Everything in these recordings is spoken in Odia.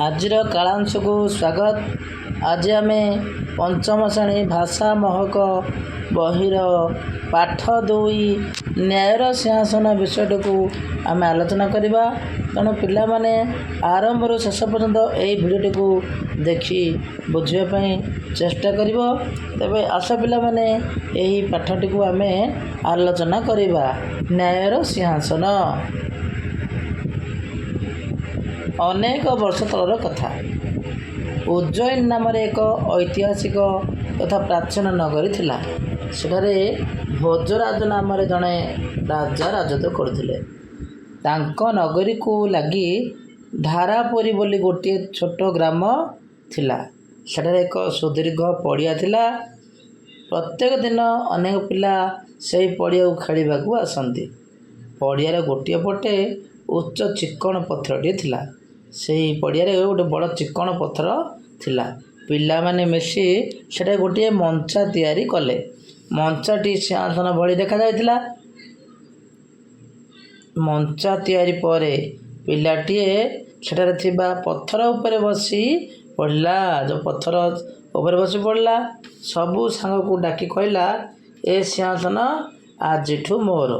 ଆଜିର କାଳାଂଶକୁ ସ୍ୱାଗତ। ଆଜି ଆମେ ପଞ୍ଚମ ଶ୍ରେଣୀ ଭାଷା ମହକ ବହିର ପାଠ 2 ନ୍ୟାୟର ସିଂହାସନ ବିଷୟଟିକୁ ଆମେ ଆଲୋଚନା କରିବା। ତେଣୁ ପିଲାମାନେ ଆରମ୍ଭରୁ ଶେଷ ପର୍ଯ୍ୟନ୍ତ ଏହି ଭିଡ଼ିଓଟିକୁ ଦେଖି ବୁଝିବା ପାଇଁ ଚେଷ୍ଟା କରିବ। ତେବେ ଆସ ପିଲାମାନେ ଏହି ପାଠଟିକୁ ଆମେ ଆଲୋଚନା କରିବା। ନ୍ୟାୟର ସିଂହାସନ। ଅନେକ ବର୍ଷ ତଳର କଥା। ଉଜ୍ଜୟିନୀ ନାମରେ ଏକ ଐତିହାସିକ ତଥା ପ୍ରାଚୀନ ନଗରୀ ଥିଲା। ସେଠାରେ ଭୋଜରାଜ ନାମରେ ଜଣେ ରାଜା ରାଜତ୍ୱ କରୁଥିଲେ। ତାଙ୍କ ନଗରୀକୁ ଲାଗି ଧାରାପୁରୀ ବୋଲି ଗୋଟିଏ ଛୋଟ ଗ୍ରାମ ଥିଲା। ସେଠାରେ ଏକ ସୁଦୀର୍ଘ ପଡ଼ିଆ ଥିଲା। ପ୍ରତ୍ୟେକ ଦିନ ଅନେକ ପିଲା ସେହି ପଡ଼ିଆକୁ ଖେଳିବାକୁ ଆସନ୍ତି। ପଡ଼ିଆର ଗୋଟିଏ ପଟେ ଉଚ୍ଚ ଚିକ୍କଣ ପଥରଟିଏ ଥିଲା। ସେହି ପଡ଼ିଆରେ ଗୋଟେ ବଡ଼ ଚିକ୍କଣ ପଥର ଥିଲା। ପିଲାମାନେ ମିଶି ସେଠାରେ ଗୋଟିଏ ମଞ୍ଚା ତିଆରି କଲେ। ମଞ୍ଚାଟି ସିଂହାସନ ଭଳି ଦେଖାଯାଇଥିଲା। ମଞ୍ଚା ତିଆରି ପରେ ପିଲାଟିଏ ସେଠାରେ ଥିବା ପଥର ଉପରେ ବସି ପଡ଼ିଲା। ଯେଉଁ ପଥର ଉପରେ ବସି ପଡ଼ିଲା, ସବୁ ସାଙ୍ଗକୁ ଡାକି କହିଲା, ଏ ସିଂହାସନ ଆଜିଠୁ ମୋର।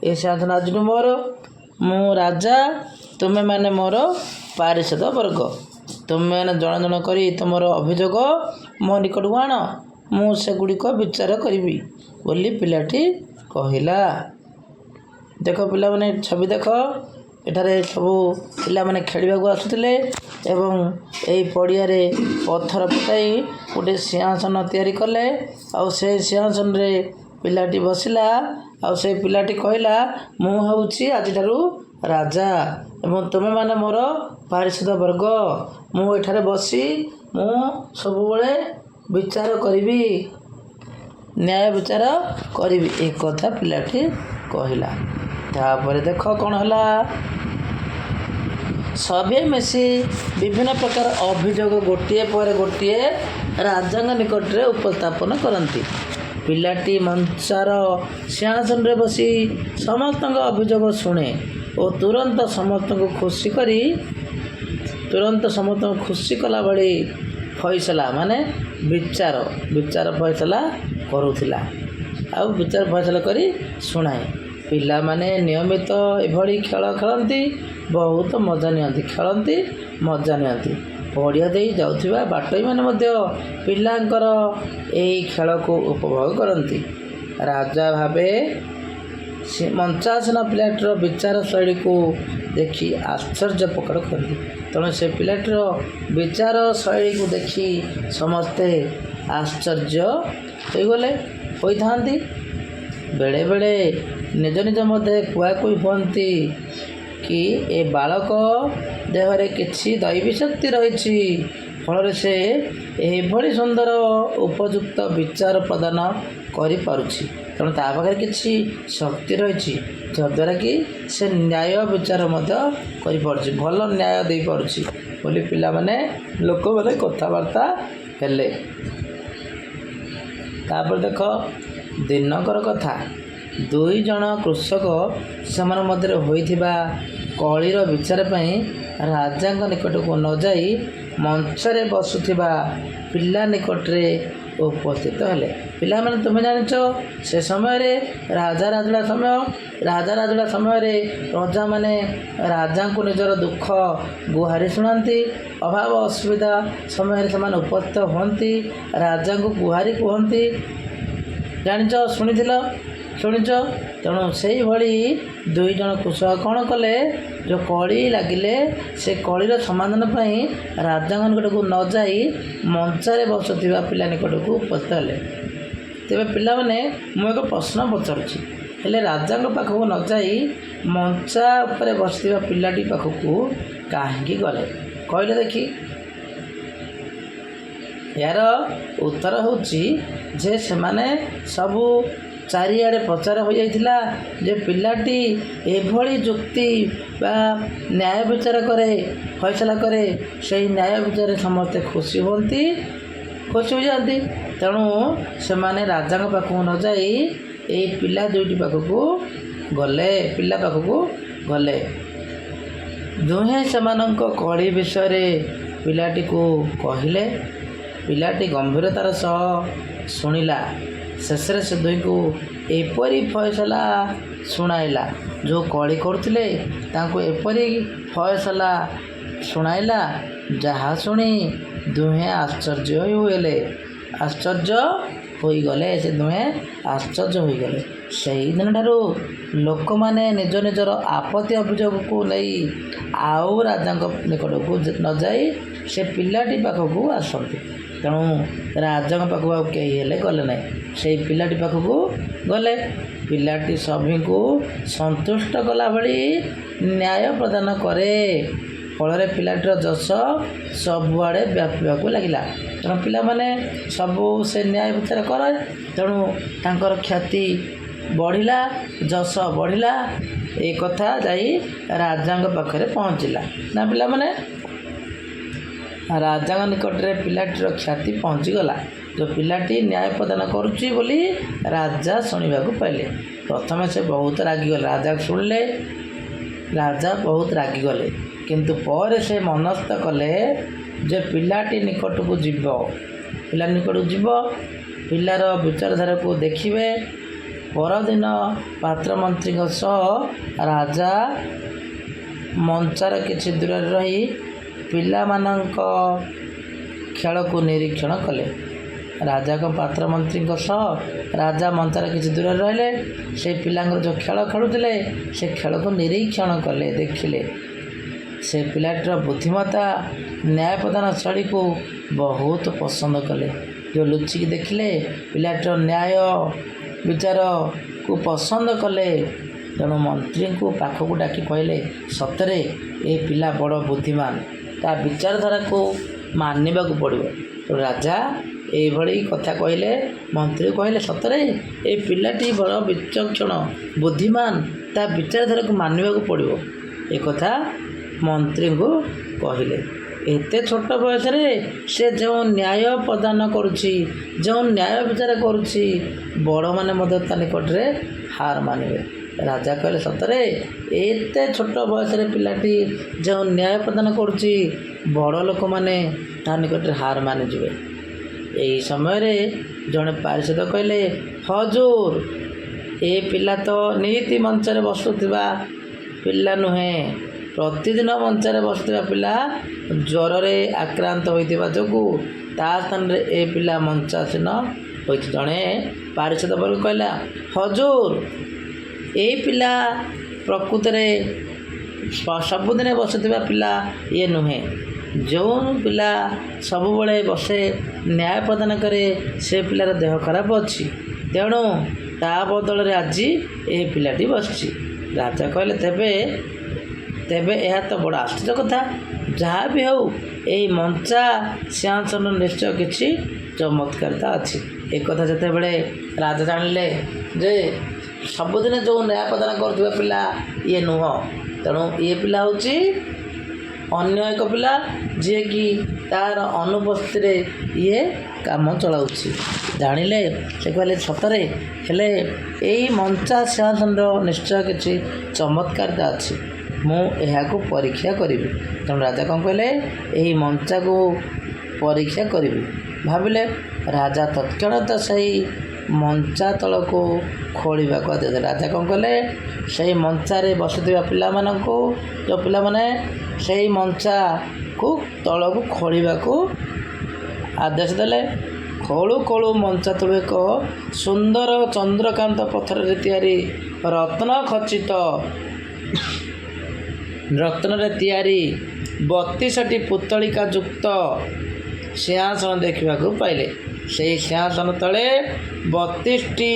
ଏ ସିଂହାସନ ଆଜିଠୁ ମୋର। ମୁଁ ରାଜା, ତୁମେମାନେ ମୋର ପାରିଷଦ ବର୍ଗ। ତୁମେମାନେ ଜଣ ଜଣ କରି ତୁମର ଅଭିଯୋଗ ମୋ ନିକଟକୁ ଆଣ, ମୁଁ ସେଗୁଡ଼ିକ ବିଚାର କରିବି ବୋଲି ପିଲାଟି କହିଲା। ଦେଖ ପିଲାମାନେ, ଛବି ଦେଖ। ଏଠାରେ ସବୁ ପିଲାମାନେ ଖେଳିବାକୁ ଆସୁଥିଲେ ଏବଂ ଏହି ପଡ଼ିଆରେ ପଥର ପକାଇ ଗୋଟିଏ ସିଂହାସନ ତିଆରି କଲେ। ଆଉ ସେହି ସିଂହାସନରେ ପିଲାଟି ବସିଲା। ଆଉ ସେହି ପିଲାଟି କହିଲା, ମୁଁ ହେଉଛି ଆଜିଠାରୁ ରାଜା ଏବଂ ତୁମେମାନେ ମୋର ପାରିଷଦ ବର୍ଗ। ମୁଁ ଏଠାରେ ବସି ମୁଁ ସବୁବେଳେ ବିଚାର କରିବି, ନ୍ୟାୟ ବିଚାର କରିବି। ଏ କଥା ପିଲାଟି କହିଲା। ତାପରେ ଦେଖ କ'ଣ ହେଲା। ସଭିଏ ମିଶି ବିଭିନ୍ନ ପ୍ରକାର ଅଭିଯୋଗ ଗୋଟିଏ ପରେ ଗୋଟିଏ ରାଜାଙ୍କ ନିକଟରେ ଉପସ୍ଥାପନ କରନ୍ତି। ପିଲାଟି ମଞ୍ଚାର ସିଂହାସନରେ ବସି ସମସ୍ତଙ୍କ ଅଭିଯୋଗ ଶୁଣେ ଓ ତୁରନ୍ତ ସମସ୍ତଙ୍କୁ ଖୁସି କଲା ଭଳି ଫଇସଲା ବିଚାର ଫଇସଲା କରୁଥିଲା। ଆଉ ବିଚାର ଫଇସଲା କରି ଶୁଣାଏ। ପିଲାମାନେ ନିୟମିତ ଏଭଳି ଖେଳ ଖେଳନ୍ତି, ବହୁତ ମଜା ନିଅନ୍ତି। ପଡ଼ିଆ ଦେଇ ଯାଉଥିବା ବାଟୋଇମାନେ ମଧ୍ୟ ପିଲାଙ୍କର ଏହି ଖେଳକୁ ଉପଭୋଗ କରନ୍ତି। ରାଜା ଭାବେ ମଞ୍ଚାସୀନ ପିଲାଟିର ବିଚାର ଶୈଳୀକୁ ଦେଖି ଆଶ୍ଚର୍ଯ୍ୟ ପ୍ରକଟ କରନ୍ତି। ତେଣୁ ସେ ପିଲାଟିର ବିଚାର ଶୈଳୀକୁ ଦେଖି ସମସ୍ତେ ଆଶ୍ଚର୍ଯ୍ୟ ହୋଇଥାନ୍ତି। ବେଳେବେଳେ ନିଜ ନିଜ ମଧ୍ୟରେ କୁହାକୁହି ହୁଅନ୍ତି କି ଏ ବାଳକ ଦେହରେ କିଛି ଦୈବୀ ଶକ୍ତି ରହିଛି, ଫଳରେ ସେ ଏଭଳି ସୁନ୍ଦର ଉପଯୁକ୍ତ ବିଚାର ପ୍ରଦାନ କରିପାରୁଛି। ତେଣୁ ତା ପାଖରେ କିଛି ଶକ୍ତି ରହିଛି, ଯଦ୍ୱାରା କି ସେ ନ୍ୟାୟ ବିଚାର ମଧ୍ୟ କରିପାରୁଛି, ଭଲ ନ୍ୟାୟ ଦେଇପାରୁଛି ବୋଲି ଲୋକମାନେ କଥାବାର୍ତ୍ତା ହେଲେ। ତାପରେ ଦେଖ, ଦିନକର କଥା। 2 ଜଣ କୃଷକ ସେମାନଙ୍କ ମଧ୍ୟରେ ହୋଇଥିବା କଳିର ବିଚାର ପାଇଁ ରାଜାଙ୍କ ନିକଟକୁ ନ ଯାଇ ମଞ୍ଚରେ ବସୁଥିବା ପିଲା ନିକଟରେ ଉପସ୍ଥିତ ହେଲେ। ପିଲାମାନେ, ତୁମେ ଜାଣିଛ, ସେ ସମୟରେ ରାଜା ରାଜୁଡ଼ା ସମୟରେ ପ୍ରଜାମାନେ ରାଜାଙ୍କୁ ନିଜର ଦୁଃଖ ଗୁହାରି ଶୁଣାନ୍ତି। ଅଭାବ ଅସୁବିଧା ସମୟରେ ସେମାନେ ଉପସ୍ଥିତ ହୁଅନ୍ତି, ରାଜାଙ୍କୁ ଗୁହାରି କୁହନ୍ତି। ଜାଣିଛ, ଶୁଣିଛ। ତେଣୁ ସେଇଭଳି 2 ଜଣ କୃଷକ କ'ଣ କଲେ, ଯେଉଁ କଳି ଲାଗିଲେ ସେ କଳିର ସମାଧାନ ପାଇଁ ରାଜାଙ୍କ ନିକଟକୁ ନ ଯାଇ ମଞ୍ଚାରେ ବସୁଥିବା ପିଲା ନିକଟକୁ ଉପସ୍ଥିତ ହେଲେ। ତେବେ ପିଲାମାନେ, ମୁଁ ଏକ ପ୍ରଶ୍ନ ପଚାରୁଛି, ହେଲେ ରାଜାଙ୍କ ପାଖକୁ ନ ଯାଇ ମଞ୍ଚା ଉପରେ ବସିଥିବା ପିଲାଟି ପାଖକୁ କାହିଁକି ଗଲେ କହିଲେ ଦେଖି? ଏହାର ଉତ୍ତର ହେଉଛି ଯେ ସେମାନେ ସବୁ ଚାରିଆଡ଼େ ପ୍ରଚାର ହୋଇଯାଇଥିଲା ଯେ ପିଲାଟି ଏଭଳି ଯୁକ୍ତି ବା ନ୍ୟାୟ ବିଚାର କରେ, ଫଇସଲା କରେ। ସେହି ନ୍ୟାୟ ବିଚାରରେ ସମସ୍ତେ ଖୁସି ହୋଇଯାଆନ୍ତି। ତେଣୁ ସେମାନେ ରାଜାଙ୍କ ପାଖକୁ ନ ଯାଇ ଏହି ପିଲା 2ଟି ପାଖକୁ ଗଲେ। ଦୁହେଁ ସେମାନଙ୍କ କଳି ବିଷୟରେ ପିଲାଟିକୁ କହିଲେ। ପିଲାଟି ଗମ୍ଭୀରତାର ସହ ଶୁଣିଲା। ଶେଷରେ ସେ ଦୁହିଁଙ୍କୁ ଏପରି ଫଇସଲା ଶୁଣାଇଲା। ଯେଉଁ କଳି କରୁଥିଲେ ତାଙ୍କୁ ଏପରି ଫଇସଲା ଶୁଣାଇଲା, ଯାହା ଶୁଣି ଦୁହେଁ ଆଶ୍ଚର୍ଯ୍ୟ ହୋଇଗଲେ। ସେ ଦୁହେଁ ଆଶ୍ଚର୍ଯ୍ୟ ହୋଇଗଲେ। ସେହିଦିନଠାରୁ ଲୋକମାନେ ନିଜ ନିଜର ଆପତ୍ତି ଅଭିଯୋଗକୁ ନେଇ ଆଉ ରାଜାଙ୍କ ନିକଟକୁ ନ ଯାଇ ସେ ପିଲାଟି ପାଖକୁ ଆସନ୍ତି। ତେଣୁ ରାଜାଙ୍କ ପାଖକୁ ଆଉ କେହି ହେଲେ ଗଲେ ନାହିଁ, ସେଇ ପିଲାଟି ପାଖକୁ ଗଲେ। ପିଲାଟି ସଭିଙ୍କୁ ସନ୍ତୁଷ୍ଟ କଲା ଭଳି ନ୍ୟାୟ ପ୍ରଦାନ କରେ। ଫଳରେ ପିଲାଟିର ଯଶ ସବୁଆଡ଼େ ବ୍ୟାପିବାକୁ ଲାଗିଲା। ତେଣୁ ପିଲାମାନେ ସବୁ ସେ ନ୍ୟାୟ ବିଚାର କରେ। ତେଣୁ ତାଙ୍କର ଖ୍ୟାତି ବଢ଼ିଲା, ଯଶ ବଢ଼ିଲା। ଏ କଥା ଯାଇ ରାଜାଙ୍କ ପାଖରେ ପହଞ୍ଚିଲା। ନା ପିଲାମାନେ ରାଜାଙ୍କ ନିକଟରେ ପିଲାଟିର ଖ୍ୟାତି ପହଞ୍ଚିଗଲା। ଯେଉଁ ପିଲାଟି ନ୍ୟାୟ ପ୍ରଦାନ କରୁଛି ବୋଲି ରାଜା ଶୁଣିବାକୁ ପାଇଲେ। ପ୍ରଥମେ ସେ ବହୁତ ରାଗିଗଲେ। ରାଜା ଶୁଣିଲେ, ରାଜା ବହୁତ ରାଗିଗଲେ। କିନ୍ତୁ ପରେ ସେ ମନସ୍ଥ କଲେ ଯେ ପିଲାଟି ନିକଟକୁ ଯିବ, ପିଲାର ବିଚାରଧାରାକୁ ଦେଖିବେ। ପରଦିନ ପାତ୍ରମନ୍ତ୍ରୀଙ୍କ ସହ ରାଜା ମଞ୍ଚାର କିଛି ଦୂରରେ ରହି ପିଲାମାନଙ୍କ ଖେଳକୁ ନିରୀକ୍ଷଣ କଲେ। ରାଜାଙ୍କ ପାତ୍ରମନ୍ତ୍ରୀଙ୍କ ସହ ରାଜା ମଞ୍ଚାର କିଛି ଦୂରରେ ରହିଲେ। সেই ପିଲାଙ୍କର ଯେଉଁ ଖେଳ ଖେଳୁଥିଲେ ସେ ଖେଳକୁ ନିରୀକ୍ଷଣ କଲେ, ଦେଖିଲେ। ସେ ପିଲାଟିର ବୁଦ୍ଧିମତ୍ତା, ନ୍ୟାୟ ପ୍ରଦାନ ଶୈଳୀକୁ ବହୁତ ପସନ୍ଦ କଲେ। ଯେଉଁ ଲୁଚିକି ଦେଖିଲେ ପିଲାଟିର ନ୍ୟାୟ ବିଚାରକୁ ପସନ୍ଦ କଲେ। ତେଣୁ ମନ୍ତ୍ରୀଙ୍କୁ ପାଖକୁ ଡାକି କହିଲେ, ସତରେ ଏ ପିଲା ବଡ଼ ବୁଦ୍ଧିମାନ, ତା ବିଚାରଧାରାକୁ ମାନିବାକୁ ପଡ଼ିବ। ତେଣୁ ରାଜା ଏଇଭଳି କଥା କହିଲେ। ମନ୍ତ୍ରୀ କହିଲେ, ସତରେ ଏ ପିଲାଟି ବଡ଼ ବିଚକ୍ଷଣ, ବୁଦ୍ଧିମାନ, ତା ବିଚାରଧାରାକୁ ମାନିବାକୁ ପଡ଼ିବ। ଏ କଥା ମନ୍ତ୍ରୀଙ୍କୁ କହିଲେ। ଏତେ ଛୋଟ ବୟସରେ ସେ ଯେଉଁ ନ୍ୟାୟ ପ୍ରଦାନ କରୁଛି, ଯେଉଁ ନ୍ୟାୟ ବିଚାର କରୁଛି, ବଡ଼ମାନେ ମଧ୍ୟ ତା ନିକଟରେ ହାର ମାନିବେ। ରାଜା କହିଲେ, ସତରେ ଏତେ ଛୋଟ ବୟସରେ ପିଲାଟି ଯେଉଁ ନ୍ୟାୟ ପ୍ରଦାନ କରୁଛି, ବଡ଼ ଲୋକମାନେ ତା ନିକଟରେ ହାର ମାନିଯିବେ। ଏହି ସମୟରେ ଜଣେ ପାରିଷଦ କହିଲେ, ହଜୁର, ଏ ପିଲା ତ ନିତି ମଞ୍ଚରେ ବସୁଥିବା ପିଲା ନୁହେଁ। ପ୍ରତିଦିନ ମଞ୍ଚରେ ବସୁଥିବା ପିଲା ଜ୍ୱରରେ ଆକ୍ରାନ୍ତ ହୋଇଥିବା ଯୋଗୁଁ ତା ସ୍ଥାନରେ ଏ ପିଲା ମଞ୍ଚାସୀନ ହୋଇଛି। ଜଣେ ପାରିଷଦ ବର୍ଗ କହିଲା, ହଜୁର, ଏଇ ପିଲା ପ୍ରକୃତରେ ସବୁଦିନେ ବସୁଥିବା ପିଲା ଇଏ ନୁହେଁ। ଯେଉଁ ପିଲା ସବୁବେଳେ ବସେ, ନ୍ୟାୟ ପ୍ରଦାନ କରେ, ସେ ପିଲାର ଦେହ ଖରାପ ଅଛି। ତେଣୁ ତା ବଦଳରେ ଆଜି ଏ ପିଲାଟି ବସିଛି। ରାଜା କହିଲେ, ତେବେ ଏହା ତ ବଡ଼ ଆଶ୍ଚର୍ଯ୍ୟ କଥା। ଯାହା ବି ହେଉ, ଏଇ ମଞ୍ଚା ସିଂହାସନ ନିଶ୍ଚୟ କିଛି ଚମତ୍କାରିତା ଅଛି। ଏ କଥା ଯେତେବେଳେ ରାଜା ଜାଣିଲେ ଯେ ସବୁଦିନେ ଯେଉଁ ନ୍ୟାୟ ପ୍ରଦାନ କରୁଥିବା ପିଲା ଇଏ ନୁହଁ, ତେଣୁ ଇଏ ପିଲା ହେଉଛି ଅନ୍ୟ ଏକ ପିଲା, ଯିଏକି ତା'ର ଅନୁପସ୍ଥିତିରେ ଇଏ କାମ ଚଳାଉଛି। ଜାଣିଲେ ସେ କହିଲେ, ସତରେ ହେଲେ ଏଇ ମଞ୍ଚା ସିଂହାସନର ନିଶ୍ଚୟ କିଛି ଚମତ୍କାରିତା ଅଛି। ମୁଁ ଏହାକୁ ପରୀକ୍ଷା କରିବି। ତେଣୁ ରାଜା କ'ଣ କହିଲେ, ଏହି ମଞ୍ଚାକୁ ପରୀକ୍ଷା କରିବି। ଭାବିଲେ। ରାଜା ତତ୍କ୍ଷଣାତ୍ ସେହି ମଞ୍ଚା ତଳକୁ ଖୋଳିବାକୁ ଆଦେଶ ଦେଲେ। ରାଜା କ'ଣ କଲେ, ସେହି ମଞ୍ଚାରେ ବସୁଥିବା ପିଲାମାନଙ୍କୁ, ଯେଉଁ ପିଲାମାନେ ସେହି ମଞ୍ଚାକୁ ତଳକୁ ଖୋଳିବାକୁ ଆଦେଶ ଦେଲେ। ଖୋଳୁ ଖୋଳୁ ମଞ୍ଚା ତଳୁ ଏକ ସୁନ୍ଦର ଚନ୍ଦ୍ରକାନ୍ତ ପଥରରେ ତିଆରି ରତ୍ନରେ ତିଆରି 32ଟି ପୁତ୍ତଳିକା ଯୁକ୍ତ ସିଂହାସନ ଦେଖିବାକୁ ପାଇଲେ। ସେହି ସିଂହାସନ ତଳେ 32ଟି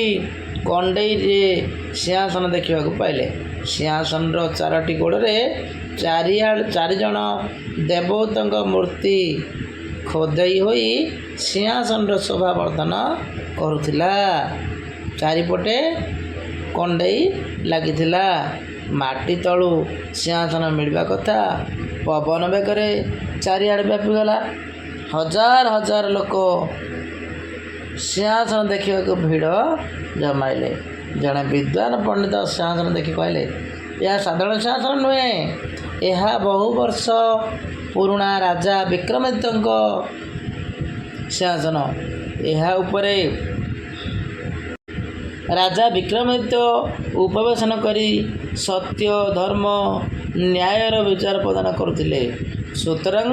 କଣ୍ଢେଇରେ ସିଂହାସନ ଦେଖିବାକୁ ପାଇଲେ। ସିଂହାସନର 4ଟି ଗୋଡ଼ରେ 4 ଜଣ ଦେବତାଙ୍କ ମୂର୍ତ୍ତି ଖୋଦେଇ ହୋଇ ସିଂହାସନର ଶୋଭା ବର୍ଦ୍ଧନ କରୁଥିଲା। ଚାରିପଟେ କଣ୍ଢେଇ ଲାଗିଥିଲା। ମାଟି ତଳୁ ସିଂହାସନ ମିଳିବା କଥା ପବନ ବେଗରେ ଚାରିଆଡ଼େ ବ୍ୟାପିଗଲା। ହଜାର ହଜାର ଲୋକ ସିଂହାସନ ଦେଖିବାକୁ ଭିଡ଼ ଜମାଇଲେ। ଜଣେ ବିଦ୍ୱାନ ପଣ୍ଡିତ ସିଂହାସନ ଦେଖି କହିଲେ, ଏହା ସାଧାରଣ ସିଂହାସନ ନୁହେଁ, ଏହା ବହୁ ବର୍ଷ ପୁରୁଣା ରାଜା ବିକ୍ରମାଦିତ୍ୟଙ୍କ ସିଂହାସନ। ଏହା ଉପରେ ରାଜା ବିକ୍ରମାଦିତ୍ୟ ଉପବେଶନ କରି ସତ୍ୟ, ଧର୍ମ, ନ୍ୟାୟର ବିଚାର ପ୍ରଦାନ କରୁଥିଲେ। ସୁତରାଂ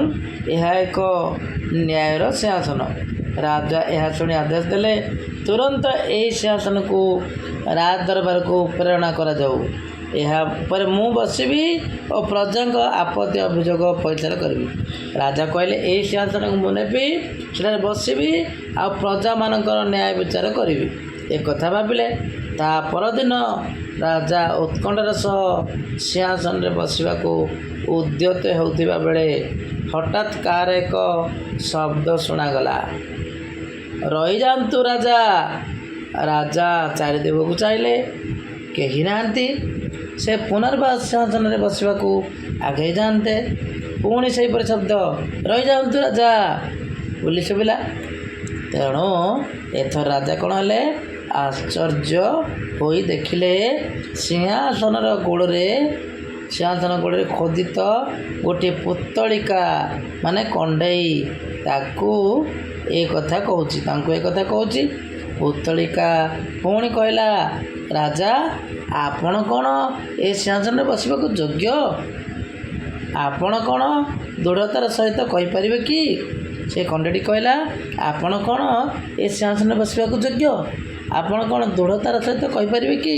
ଏହା ଏକ ନ୍ୟାୟର ସିଂହାସନ। ରାଜା ଏହା ଶୁଣି ଆଦେଶ ଦେଲେ, ତୁରନ୍ତ ଏହି ସିଂହାସନକୁ ରାଜ ଦରବାରକୁ ପ୍ରେରଣ କରାଯାଉ। ଏହା ପରେ ମୁଁ ବସିବି ଓ ପ୍ରଜାଙ୍କ ଆପତ୍ତି ଅଭିଯୋଗ ଫଇସଲା କରିବି। ରାଜା କହିଲେ, ଏହି ସିଂହାସନକୁ ମୁଁ ନେବି, ସେଠାରେ ବସିବି ଆଉ ପ୍ରଜାମାନଙ୍କର ନ୍ୟାୟ ବିଚାର କରିବି। ଏକଥା ଭାବିଲେ। ତା ପରଦିନ ରାଜା ଉତ୍କଣ୍ଠାର ସହ ସିଂହାସନରେ ବସିବାକୁ ଉଦ୍ୟତ ହେଉଥିବା ବେଳେ ହଠାତ୍ କାହାର ଏକ ଶବ୍ଦ ଶୁଣାଗଲା, ରହିଯାଆନ୍ତୁ ରାଜା। ରାଜା ଚାରିଦିଗକୁ ଚାହିଁଲେ, କେହି ନାହାନ୍ତି। ସେ ପୁନର୍ବାର ସିଂହାସନରେ ବସିବାକୁ ଆଗେଇ ଯାଆନ୍ତେ, ପୁଣି ସେହିପରି ଶବ୍ଦ, ରହିଯାଆନ୍ତୁ ରାଜା ବୋଲି ଶୁଭିଲା। ତେଣୁ ଏଥର ରାଜା କ'ଣ ହେଲେ, ଆଶ୍ଚର୍ଯ୍ୟ ହୋଇ ଦେଖିଲେ ସିଂହାସନ ଗୋଡ଼ରେ ଖୋଦିତ ଗୋଟିଏ ପୁତ୍ତଳିକା ମାନେ କଣ୍ଢେଇ ତାଙ୍କୁ ଏ କଥା କହୁଛି। ପୁତ୍ତଳିକା ପୁଣି କହିଲା, ରାଜା ଆପଣ କ'ଣ ଏ ସିଂହାସନରେ ବସିବାକୁ ଯୋଗ୍ୟ? ଆପଣ କ'ଣ ଦୃଢ଼ତାର ସହିତ କହିପାରିବେ କି? ସେ କଣ୍ଢେଇଟି କହିଲା, ଆପଣ କ'ଣ ଏ ସିଂହାସନରେ ବସିବାକୁ ଯୋଗ୍ୟ? ଆପଣ କ'ଣ ଦୃଢ଼ତାର ସହିତ କହିପାରିବେ କି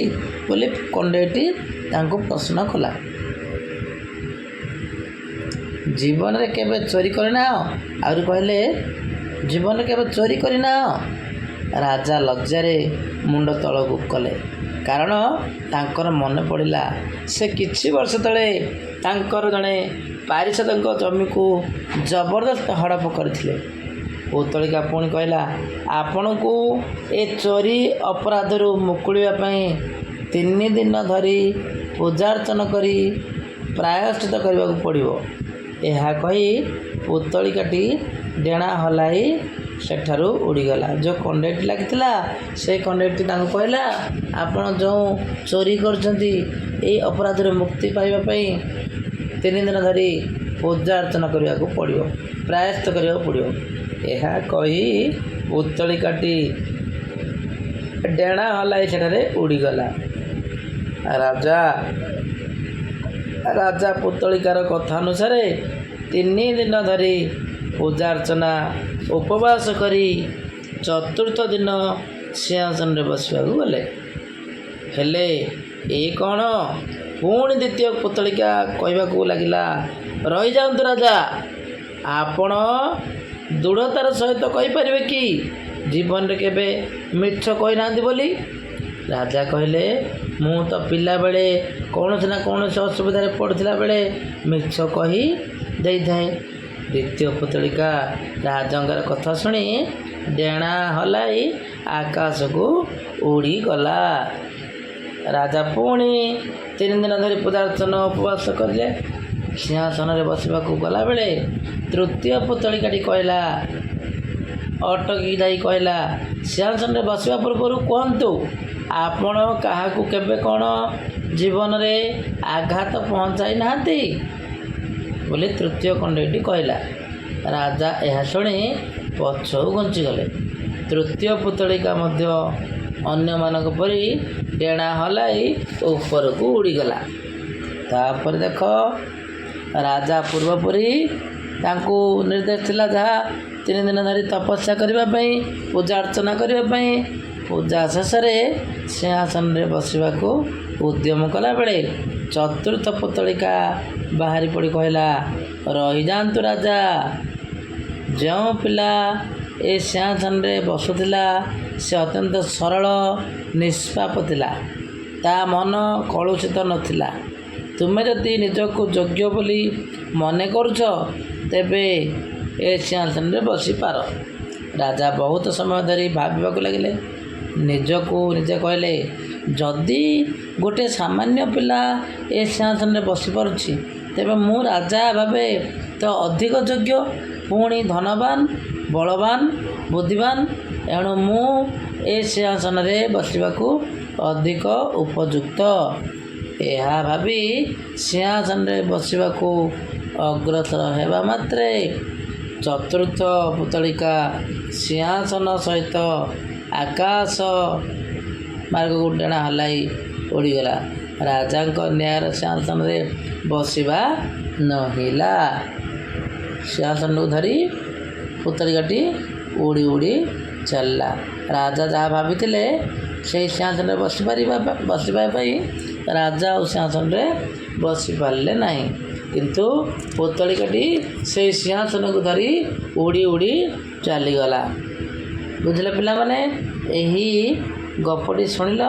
ବୋଲି କଣ୍ଢେଇଟି ତାଙ୍କୁ ପ୍ରଶ୍ନ କଲା। ଜୀବନରେ କେବେ ଚୋରି କରିନାହ? ଆହୁରି କହିଲେ, ଜୀବନରେ କେବେ ଚୋରି କରିନାହ? ରାଜା ଲଜ୍ଜାରେ ମୁଣ୍ଡ ତଳକୁ କଲେ, କାରଣ ତାଙ୍କର ମନେ ପଡ଼ିଲା ସେ କିଛି ବର୍ଷ ତଳେ ତାଙ୍କର ଜଣେ ପାରିଷଦଙ୍କ ଜମିକୁ ଜବରଦସ୍ତ ହଡ଼ପ କରିଥିଲେ। ପୁତ୍ତଳିକା ପୁଣି କହିଲା, ଆପଣଙ୍କୁ ଏ ଚୋରି ଅପରାଧରୁ ମୁକୁଳିବା ପାଇଁ 3 ଦିନ ଧରି ପୂଜାର୍ଚ୍ଚନା କରି ପ୍ରାୟଶ୍ଚିତ କରିବାକୁ ପଡ଼ିବ। ଏହା କହି ପୁତ୍ତଳିକାଟି ଡେଣା ହଲାଇ ସେଠାରୁ ଉଡ଼ିଗଲା। ଯେଉଁ କଣ୍ଢେଇଟି ଲାଗିଥିଲା ସେ କଣ୍ଢେଇଟି ତାଙ୍କୁ କହିଲା, ଆପଣ ଯେଉଁ ଚୋରି କରୁଛନ୍ତି ଏହି ଅପରାଧରୁ ମୁକ୍ତି ପାଇବା ପାଇଁ 3 ଦିନ ଧରି ପୂଜାର୍ଚ୍ଚନା କରିବାକୁ ପଡ଼ିବ, ପ୍ରାୟଶ୍ଚିତ କରିବାକୁ ପଡ଼ିବ। ଏହା କହି ପୁତ୍ତଳିକାଟି ଡେଣା ହଲାଇ ସେଠାରେ ଉଡ଼ିଗଲା। ରାଜା ପୁତ୍ତଳିକାର କଥା ଅନୁସାରେ 3 ଦିନ ଧରି ପୂଜାର୍ଚ୍ଚନା ଉପବାସ କରି 4ର୍ଥ ଦିନ ସିଂହାସନରେ ବସିବାକୁ ଗଲେ। ହେଲେ ଏ କ'ଣ? ପୁଣି ଦ୍ୱିତୀୟ ପୁତ୍ତଳିକା କହିବାକୁ ଲାଗିଲା, ରହିଯାଆନ୍ତୁ ରାଜା। ଆପଣ ଦୃଢ଼ତାର ସହିତ କହିପାରିବେ କି ଜୀବନରେ କେବେ ମିଛ କହିନାହାନ୍ତି ବୋଲି? ରାଜା କହିଲେ, ମୁଁ ତ ପିଲାବେଳେ କୌଣସି ନା କୌଣସି ଅସୁବିଧାରେ ପଡ଼ିଥିଲା ବେଳେ ମିଛ କହି ଦେଇଥାଏ। ଦ୍ୱିତୀୟ ପୁତ୍ତଳିକା ରାଜାଙ୍କର କଥା ଶୁଣି ଡେଣା ହଲାଇ ଆକାଶକୁ ଉଡ଼ିଗଲା। ରାଜା ପୁଣି 3 ଦିନ ଧରି ପୂଜାର୍ଚ୍ଚନା ଉପବାସ କରିଲେ। ସିଂହାସନରେ ବସିବାକୁ ଗଲାବେଳେ ତୃତୀୟ ପୁତ୍ତଳିକାଟି ଅଟକି ଯାଇ କହିଲା, ସିଂହାସନରେ ବସିବା ପୂର୍ବରୁ କୁହନ୍ତୁ, ଆପଣ କାହାକୁ କେବେ କ'ଣ ଜୀବନରେ ଆଘାତ ପହଞ୍ଚାଇ ନାହାନ୍ତି ବୋଲି ତୃତୀୟ କଣ୍ଢେଇଟି କହିଲା। ରାଜା ଏହା ଶୁଣି ପଛକୁ ଘୁଞ୍ଚିଗଲେ। ତୃତୀୟ ପୁତ୍ତଳିକା ମଧ୍ୟ ଅନ୍ୟମାନଙ୍କ ପରି ଡେଣା ହଲାଇ ଉପରକୁ ଉଡ଼ିଗଲା। ତାପରେ ଦେଖ, ରାଜା ପୂର୍ବପରି ତାଙ୍କୁ ନିର୍ଦ୍ଦେଶ ଥିଲା ଯାହା 3 ଦିନ ଧରି ତପସ୍ୟା କରିବା ପାଇଁ, ପୂଜା ଅର୍ଚ୍ଚନା କରିବା ପାଇଁ। ପୂଜା ଶେଷରେ ସିଂହାସନରେ ବସିବାକୁ ଉଦ୍ୟମ କଲାବେଳେ 4ର୍ଥ ପୁତ୍ତଳିକା ବାହାରି ପଡ଼ି କହିଲା, ରହିଯାଆନ୍ତୁ ରାଜା। ଯେଉଁ ପିଲା ଏ ସିଂହାସନରେ ବସୁଥିଲା ସେ ଅତ୍ୟନ୍ତ ସରଳ ନିଷ୍ପାପ ଥିଲା। ତା ମନ କଳୁଷିତ ନଥିଲା। ତୁମେ ଯଦି ନିଜକୁ ଯୋଗ୍ୟ ବୋଲି ମନେ କରୁଛ ତେବେ ଏ ସିଂହାସନରେ ବସିପାର। ରାଜା ବହୁତ ସମୟ ଧରି ଭାବିବାକୁ ଲାଗିଲେ। ନିଜକୁ ନିଜେ କହିଲେ, ଯଦି ଗୋଟିଏ ସାମାନ୍ୟ ପିଲା ଏ ସିଂହାସନରେ ବସିପାରୁଛି ତେବେ ମୁଁ ରାଜା ଭାବେ ତ ଅଧିକ ଯୋଗ୍ୟ, ପୁଣି ଧନବାନ, ବଳବାନ, ବୁଦ୍ଧିମାନ। ଏଣୁ ମୁଁ ଏ ସିଂହାସନରେ ବସିବାକୁ ଅଧିକ ଉପଯୁକ୍ତ। ଏହା ଭାବି ସିଂହାସନରେ ବସିବାକୁ ଅଗ୍ରସର ହେବା ମାତ୍ରେ ଚତୁର୍ଥ ପୁତଳିକା ସିଂହାସନ ସହିତ ଆକାଶ ମାର୍ଗକୁ ଡେଣା ହଲାଇ ଉଡ଼ିଗଲା। ରାଜାଙ୍କ ନ୍ୟାୟର ସିଂହାସନରେ ବସିବା ନହିଲା। ସିଂହାସନକୁ ଧରି ପୁତଳିକାଟି ଉଡ଼ି ଉଡ଼ି ଚାଲିଲା। ରାଜା ଯାହା ଭାବିଥିଲେ ସେହି ସିଂହାସନରେ ବସିବା ପାଇଁ ରାଜା ଆଉ ସିଂହାସନରେ ବସିପାରିଲେ ନାହିଁ। କିନ୍ତୁ ପୁତଳିକାଟି ସେହି ସିଂହାସନକୁ ଧରି ଉଡ଼ି ଉଡ଼ି ଚାଲିଗଲା। ବୁଝିଲେ ପିଲାମାନେ? ଏହି ଗପଟି ଶୁଣିଲ।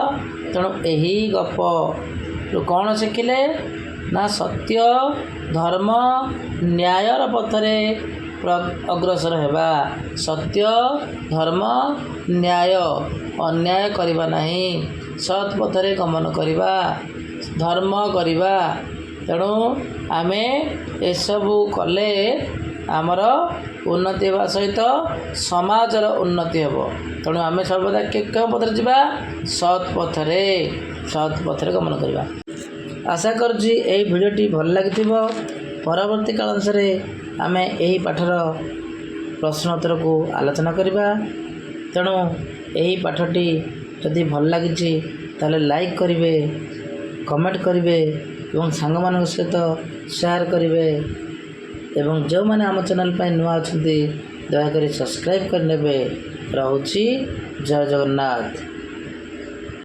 ତେଣୁ ଏହି ଗପରୁ କ'ଣ ଶିଖିଲେ? ନା ସତ୍ୟ, ଧର୍ମ, ନ୍ୟାୟର ପଥରେ ଅଗ୍ରସର ହେବା। ସତ୍ୟ, ଧର୍ମ, ନ୍ୟାୟ, ଅନ୍ୟାୟ କରିବା ନାହିଁ। ସତ୍ ପଥରେ ଗମନ କରିବା, ଧର୍ମ କରିବା। ତେଣୁ ଆମେ ଏସବୁ କଲେ ଆମର ଉନ୍ନତି ହେବା ସହିତ ସମାଜର ଉନ୍ନତି ହେବ। ତେଣୁ ଆମେ ସର୍ବଦା କେଉଁ ପଥରେ ଯିବା? ସତ୍ ପଥରେ ଗମନ କରିବା। ଆଶା କରୁଛି ଏହି ଭିଡ଼ିଓଟି ଭଲ ଲାଗିଥିବ। ପରବର୍ତ୍ତୀ କାଳ ଅନୁସାରେ ଆମେ ଏହି ପାଠର ପ୍ରଶ୍ନ ଉତ୍ତରକୁ ଆଲୋଚନା କରିବା। ତେଣୁ ଏହି ପାଠଟି ଯଦି ଭଲ ଲାଗିଛି ତାହେଲେ ଲାଇକ୍ କରିବେ, କମେଣ୍ଟ କରିବେ ଏବଂ ସାଙ୍ଗମାନଙ୍କ ସହିତ ସେୟାର କରିବେ। ଏବଂ ଯେଉଁମାନେ ଆମ ଚ୍ୟାନେଲ୍ ପାଇଁ ନୂଆ ଅଛନ୍ତି ଦୟାକରି ସବସ୍କ୍ରାଇବ୍ କରିନେବେ। ରହୁଛି। ଜୟ ଜଗନ୍ନାଥ।